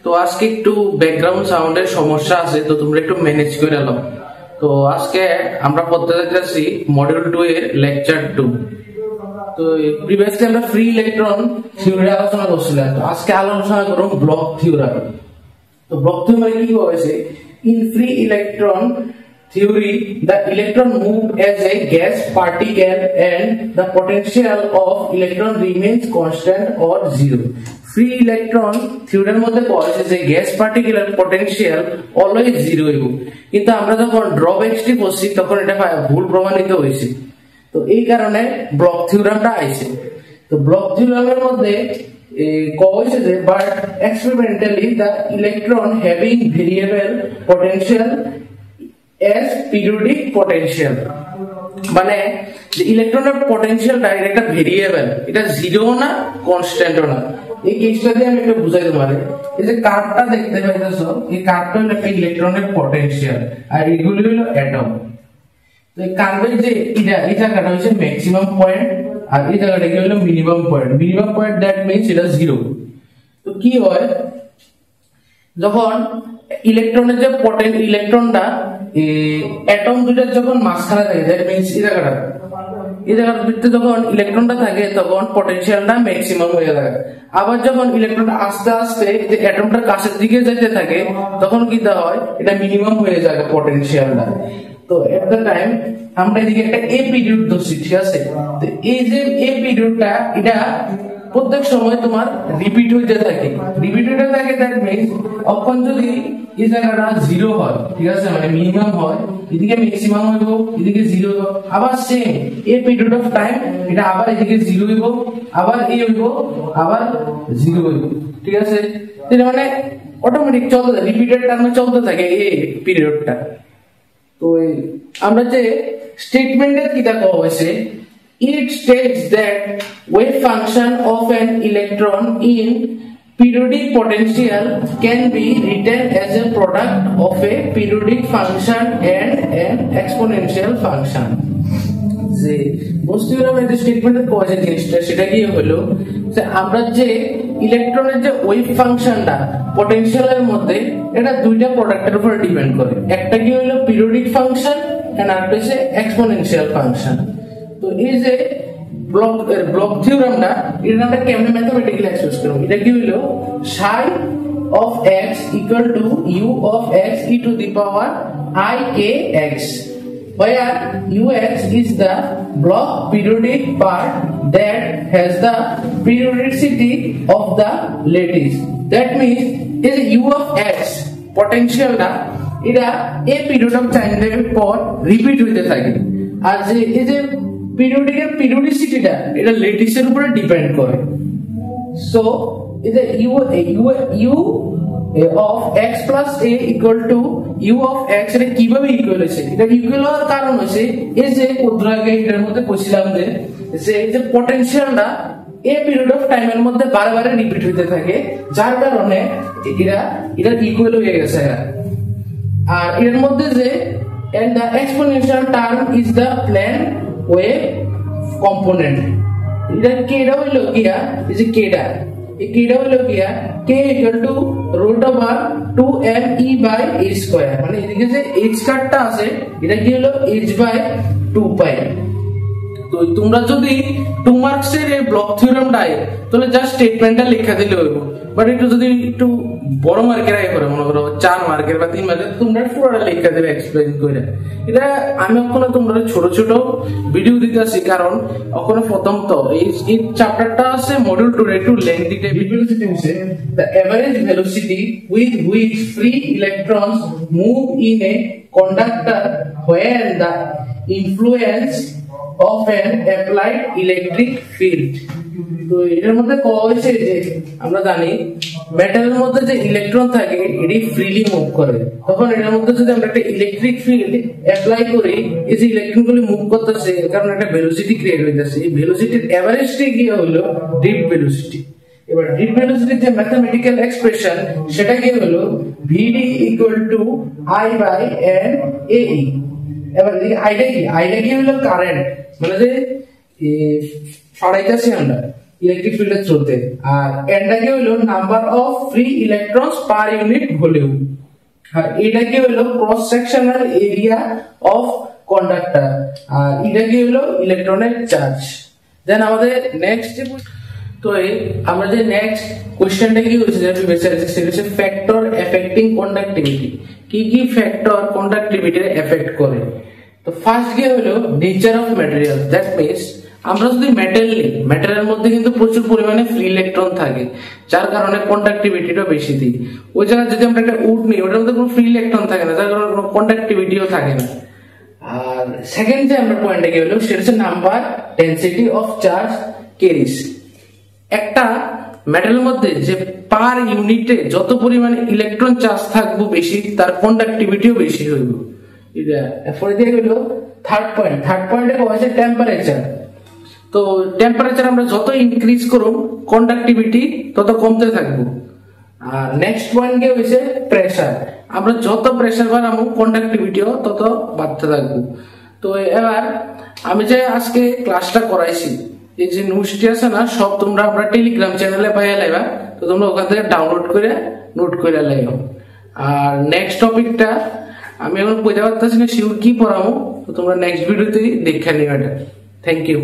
তো আজকে একটু ব্যাকগ্রাউন্ড সাউন্ডের সমস্যা আছে, তো তোমরা একটু ম্যানেজ করে নাও। তো আজকে আমরা পড়তে যাচ্ছি মডিউল 2 এর লেকচার 2। তো প্রিভিয়াসলি আমরা ফ্রি ইলেকট্রন থিওরি আলোচনা করছিলাম, তো আজকে আলোচনা করব ব্লক থিওরি। তো ব্লক থিওরি মানে কি হয়েছে? In free electron theory, the electron move as a gas particle and the potential of electron remains constant or zero. Free electron theory এর মধ্যে বলেছে যে গ্যাস পার্টিকেলের পটেনশিয়াল অলওয়েজ জিরো হইব, কিন্তু আমরা যখন ড্রব্যাকসটি পড়ছি তখন এটা ভুল প্রমাণিত হয়েছে। তো এই কারণে ব্লক থিওরামটা আইছে। তো ব্লক থিওরামের মধ্যে কইছে যে but experimentally the electron having variable potential as periodic potential, মানে যে ইলেকট্রনের পটেনশিয়ালটা একটা ভেরিয়েবল, এটা জিরো না কনস্ট্যান্টও না। এই কেসটা দিয়ে আমি একটু বুঝাইতে পারি। এই যে কার্ভটা দেখতে পাইতেছো, এই কার্ভটা হলো একটা ইলেকট্রনের পটেনশিয়াল আর এগুলো হলো অ্যাটম। তো এই কার্ভের যে এই জায়গাটা হচ্ছে ম্যাক্সিমাম পয়েন্ট আর এই জায়গাটা কি হলো minimum point. Minimum point that means এটা জিরো। তো কি হয় যখন ইলেকট্রনের যে ইলেকট্রনটা অ্যাটম দুটার যখন মাঝখানে থাকে, দ্যাট মিন্স এই জায়গাটার ভিতরে যখন ইলেকট্রনটা থাকে তখন পটেনশিয়ালটা ম্যাক্সিমাম হয়ে যায়। আবার যখন ইলেকট্রনটা আস্তে আস্তে যে অ্যাটমটার কাছের দিকে যেতে থাকে তখন কি হয়, এটা মিনিমাম হয়ে যায় পটেনশিয়ালটা। তো এট দ্য টাইম আমরা এদিকে একটা এ পিরিয়ড ধরছি, ঠিক আছে? তো এই যে এ পিরিয়ডটা এটা প্রত্যেক সময় তোমার রিপিট হইতে থাকে, দ্যাট মিন্স অখন যদি এই জায়গাটা জিরো হয়, ঠিক আছে, মানে মিনিমাম হয়, এদিকে ম্যাক্সিমাম হইব, এদিকে জিরো হইব, আবার same a period of time এটা আবার এদিকে জিরো হইব, আবার এ হইব, আবার জিরো হইব, ঠিক আছে? এটা মানে অটোমেটিক চলতে থাকে, রিপিটেড টার্মে চলতে থাকে এই পিরিয়ডটা। তো আমরা যে স্টেটমেন্টের কি দেখা হয়েছে, it states that wave function of an electron in periodic potential can be written as a product of a periodic function and an exponential function. যে বস্তুর যে স্টেটমেন্টের কয়েছে জিনিসটা সেটা কি হলো যে আমরা যে ইলেকট্রনের যে ওয়েভ ফাংশনটা পটেনশিয়ালের মধ্যে এটা দুইটা প্রোডাক্টের উপর ডিপেন্ড করে। একটা কি হলো পিরিয়ডিক ফাংশন এন্ড আরেকটা হচ্ছে এক্সপোনেনশিয়াল ফাংশন। তো এই যে ব্লক থিওরামটা এটা আমরা কেমনে ম্যাথমেটিক্যালি এক্সপ্রেস করব, এটা কি হলো psi of x equal to u of x e to the power I k x, where ux is the block periodic part that has the periodicity of the lattice. That means is u of x potentialটা এটা a period of time এর পর repeat হইতে থাকে, আর যে এই যে পিরিয়ডিকের পিরিয়ডিসিটিটা এটা ল্যাটিসের উপরে ডিপেন্ড করে। সো এই যে u of x plus a equal to u of x এটা কিভাবে ইকুয়াল হয়েছে? এটা ইকুয়াল হওয়ার কারণ হচ্ছে এই যে কোদ্রাগে এর মধ্যে কইছিলাম যে এই যে পটেনশিয়ালটা এ পিরিয়ড অফ টাইমের মধ্যে বারবার রিপিট হইতে থাকে, যার কারণে এটা ইকুয়াল হয়ে গেছে। আর এর মধ্যে যে and the exponential term is the plane wave component. এটা কেডা হইলো কিয়া, এই যে কেডা হইলো কিয়া k equal to root over 2me by a square, মানে এদিকে যে h কাটটা আছে এটা কি হলো h by 2 pi। তো তোমরা যদি 2 মার্কস এর এই ব্লক থিওরামটা আয় তাহলে জাস্ট স্টেটমেন্টটা লেখা দিলে হইব, বাট একটু যদি একটু বড় মার্কের আয় করে মনে করো 4 মার্কের বা 3 মার্কের, তোমরা পুরোটা লেখা দিলে এক্সপ্লেইন করে। এটা আমি ওখানে তোমরা ছোট ছোট ভিডিও দিতেছি, কারণ ওখানে প্রথম তো এই চ্যাপ্টারটা আছে মডিউল 2 একটু লেন্থি ভেলোসিটি হচ্ছে the average velocity with which free electrons move in a conductor when the influence of an applied electric field. তো এটার মধ্যে কইছে যে আমরা জানি মেটালের মধ্যে যে ইলেকট্রন থাকে এটি ফ্রিলি মুভ করে, তখন এটার মধ্যে যদি আমরা একটা ইলেকট্রিক ফিল্ড অ্যাপ্লাই করি এই যে ইলেকট্রনগুলো মুভ করতেছে কারণ একটা ভেলোসিটি ক্রিয়েট হইতাছে। এই ভেলোসিটির এভারেজটি কি হলো ড্রিফট ভেলোসিটি। এবার ড্রিফট ভেলোসিটির যে ম্যাথমেটিক্যাল এক্সপ্রেশন সেটা কি হলো vd equal to I by n ae। এবার আইডিয়া কি হলো কারেন্ট, মানে যে ফাড়াইতেছি আমরা ইলেকট্রিক ফিল্ডে চলতে। আর এনটা কি হলো number of free electrons per unit volume. আর এটা কি হলো cross sectional area of conductor. আর এটা কি হলো ইলেকট্রনের চার্জ। দেন আমাদের নেক্সট তো আমরা যে নেক্সট কোশ্চেনটা কি হচ্ছে যে সেটা হচ্ছে ফ্যাক্টর এফেক্টিং কন্ডাক্টিভিটি। কি কি ফ্যাক্টর কন্ডাক্টিভিটি এফেক্ট করে। তো ফার্স্ট কি হলো nature of material. That means আমরা যদি মেটাল নিই, মেটালের মধ্যে কিন্তু প্রচুর পরিমাণে ফ্রি ইলেকট্রন থাকে, যার কারণে কন্ডাক্টিভিটিটা বেশি দিই। ওই জায়গায় যদি আমরা একটা উড নিই, ওটার মধ্যে কোনো ফ্রি ইলেকট্রন থাকে না, যার কারণে কোনো কন্ডাক্টিভিটিও থাকে না। আর সেকেন্ড যে আমরা পয়েন্টটা কি হলো সেটা হচ্ছে number density of charge carriage. একটা মেটালের মধ্যে যে পার ইউনিটে যত পরিমাণে ইলেকট্রন চার্জ থাকবে বেশি, তার কন্ডাক্টিভিটিও বেশি হইব। এরপরে দিয়ে গেল থার্ড পয়েন্টে হচ্ছে টেম্পারেচার। তো টেম্পারেচার আমরা যত ইনক্রিজ করব কন্ডাক্টিভিটি তত কমতে থাকবো। আর নেক্সট পয়েন্ট কি হচ্ছে প্রেসার। আমরা যত প্রেসার বাড়াবো কন্ডাক্টিভিটিও তত বাড়তে থাকবো। তো এবার আমি যে আজকে ক্লাসটা করাইছি, এই যে নোটসটি আছে না, সব তোমরা আমরা টেলিগ্রাম চ্যানেলে পাইয়া লাইবা। তো তোমরা ওখান থেকে ডাউনলোড করে নোট করে লাইও। আর নেক্সট টপিকটা আমি এখন বুঝতে পারতেছি না শিওর কি পড়াবো, তো তোমরা নেক্সট ভিডিওতে দেখে নিও এটা। Thank you.